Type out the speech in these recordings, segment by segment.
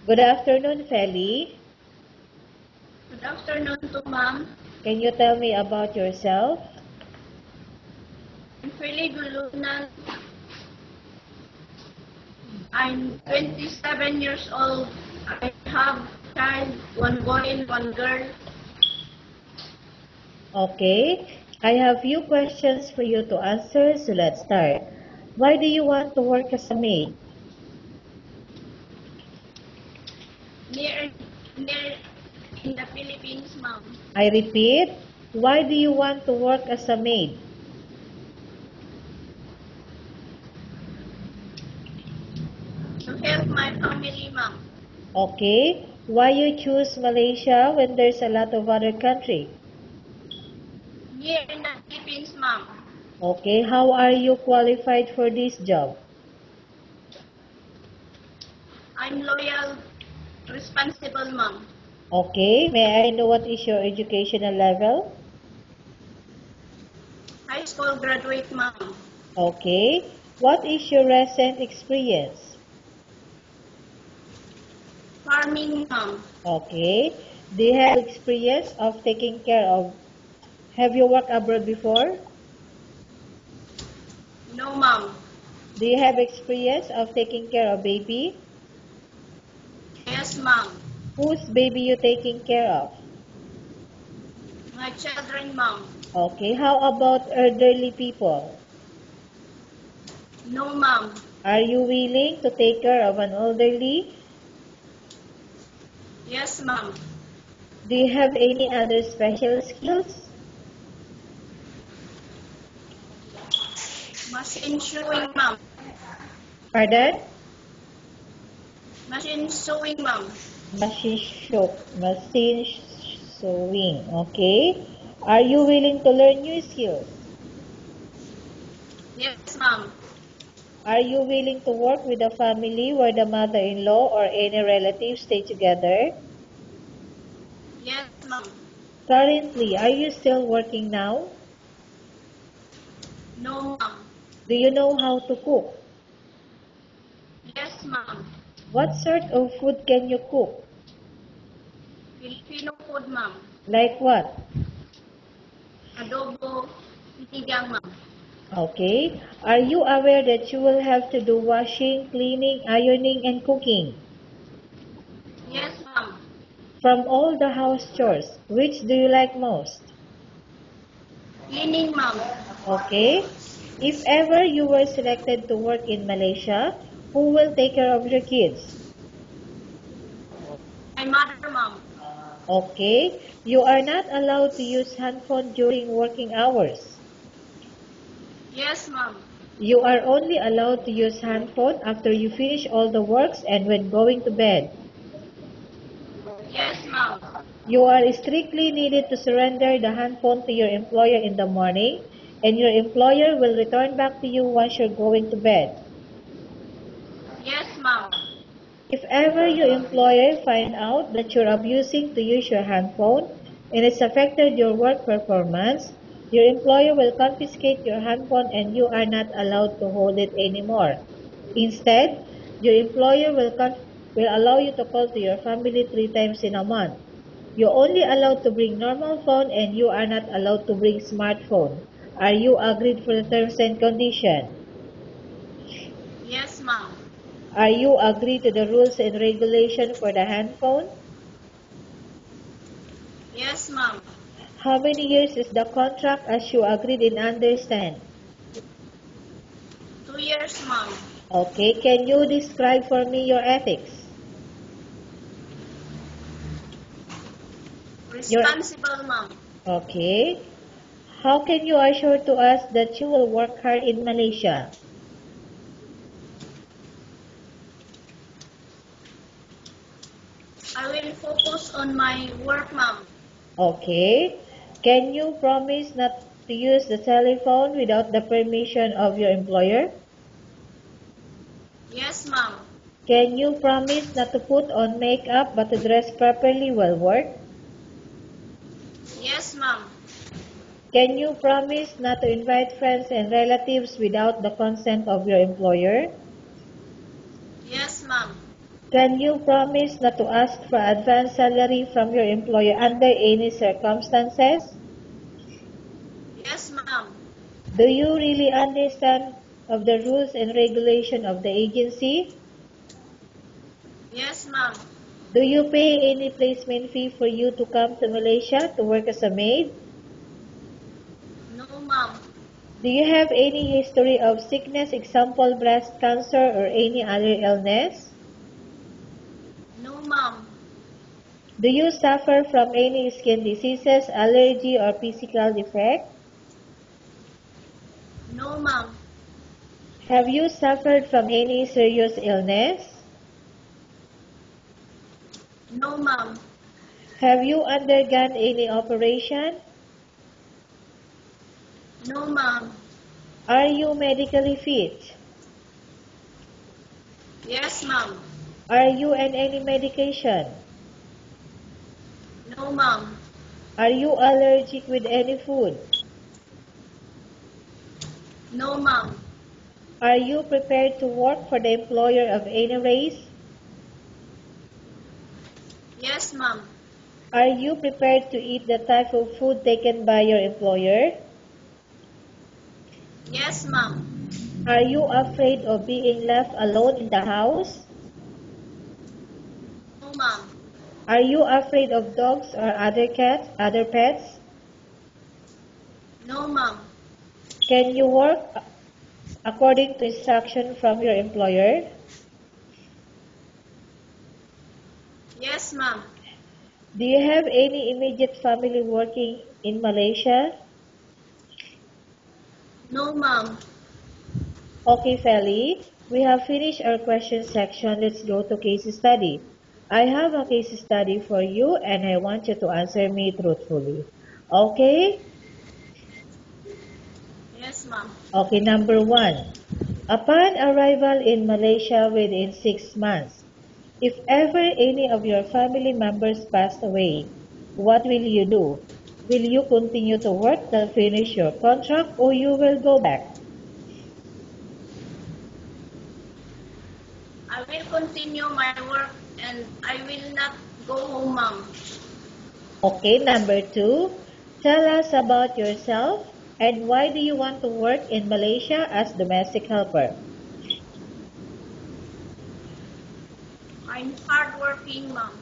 Good afternoon, Feli. Good afternoon to ma'am. Can you tell me about yourself? I'm Feli Gulunan. I'm 27 years old. I have child, one boy and one girl. Okay. I have few questions for you to answer, so let's start. Why do you want to work as a maid? Near in the Philippines, ma'am. I repeat, why do you want to work as a maid? To help my family, ma'am. Okay. Why you choose Malaysia when there's a lot of other country? Near in the Philippines, ma'am. Okay. How are you qualified for this job? I'm loyal, responsible, ma'am. Okay. May I know what is your educational level? High school graduate, ma'am. Okay. What is your recent experience? Farming, ma'am. Okay. Do you have experience of taking care of? Have you worked abroad before? No, ma'am. Do you have experience of taking care of baby? Yes, ma'am. Whose baby you taking care of? My children, ma'am. Okay. How about elderly people? No, ma'am. Are you willing to take care of an elderly? Yes, ma'am. Do you have any other special skills? Machine sewing, ma'am. Pardon? Machine sewing, ma'am. Machine sewing. Okay. Are you willing to learn new skills? Yes, ma'am. Are you willing to work with a family where the mother-in-law or any relatives stay together? Yes, ma'am. Currently, are you still working now? No, ma'am. Do you know how to cook? Yes, ma'am. What sort of food can you cook? Filipino food, ma'am. Like what? Adobo, sinigang, ma'am. Okay. Are you aware that you will have to do washing, cleaning, ironing, and cooking? Yes, ma'am. From all the house chores, which do you like most? Cleaning, ma'am. Okay. If ever you were selected to work in Malaysia, who will take care of your kids? My mother, ma'am. Okay. You are not allowed to use handphone during working hours. Yes, ma'am. You are only allowed to use handphone after you finish all the works and when going to bed. Yes, ma'am. You are strictly needed to surrender the handphone to your employer in the morning, and your employer will return back to you once you're going to bed. Yes, ma'am. If ever your employer finds out that you're abusing to use your handphone and it's affected your work performance, your employer will confiscate your handphone and you are not allowed to hold it anymore. Instead, your employer will allow you to call to your family 3 times in a month. You're only allowed to bring normal phone and you are not allowed to bring smartphone. Are you agreed for the terms and conditions? Yes, ma'am. Are you agreed to the rules and regulation for the handphone? Yes, ma'am. How many years is the contract as you agreed and understand? 2 years, ma'am. Okay, can you describe for me your ethics? Your Responsible, ma'am. Okay. How can you assure to us that you will work hard in Malaysia? I will focus on my work, ma'am. Okay. Can you promise not to use the telephone without the permission of your employer? Yes, ma'am. Can you promise not to put on makeup but to dress properly while work? Yes, ma'am. Can you promise not to invite friends and relatives without the consent of your employer? Yes, ma'am. Can you promise not to ask for advance salary from your employer under any circumstances? Yes, ma'am. Do you really understand of the rules and regulation of the agency? Yes, ma'am. Do you pay any placement fee for you to come to Malaysia to work as a maid? No, ma'am. Do you have any history of sickness, example breast cancer or any other illness? No, ma'am. Do you suffer from any skin diseases, allergy or physical defect? No, ma'am. Have you suffered from any serious illness? No, ma'am. Have you undergone any operation? No, ma'am. Are you medically fit? Yes, ma'am. Are you on any medication? No, ma'am. Are you allergic with any food? No, ma'am. Are you prepared to work for the employer of any race? Yes, ma'am. Are you prepared to eat the type of food taken by your employer? Yes, ma'am. Are you afraid of being left alone in the house? No, ma'am. Are you afraid of dogs or other pets? No, ma'am. Can you work according to instruction from your employer? Yes, ma'am. Do you have any immediate family working in Malaysia? No, ma'am. Okay, Feli, we have finished our question section. Let's go to case study. I have a case study for you and I want you to answer me truthfully. Okay? Yes, ma'am. Okay, number 1. Upon arrival in Malaysia within 6 months, if ever any of your family members passed away, what will you do? Will you continue to work till finish your contract or you will go back? I will continue my work and I will not go home, ma'am. Okay, number 2. Tell us about yourself and why do you want to work in Malaysia as domestic helper? I'm hardworking, ma'am.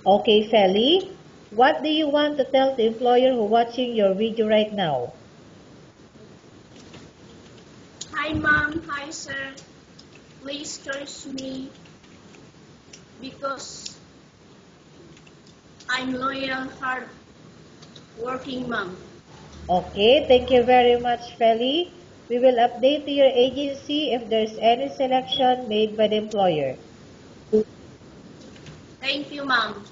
Okay, Feli, what do you want to tell the employer who watching your video right now? Hi, ma'am. Hi, sir. Please curse me because I'm loyal, hardworking, ma'am. Okay, thank you very much, Feli. We will update to your agency if there's any selection made by the employer. Thank you, ma'am.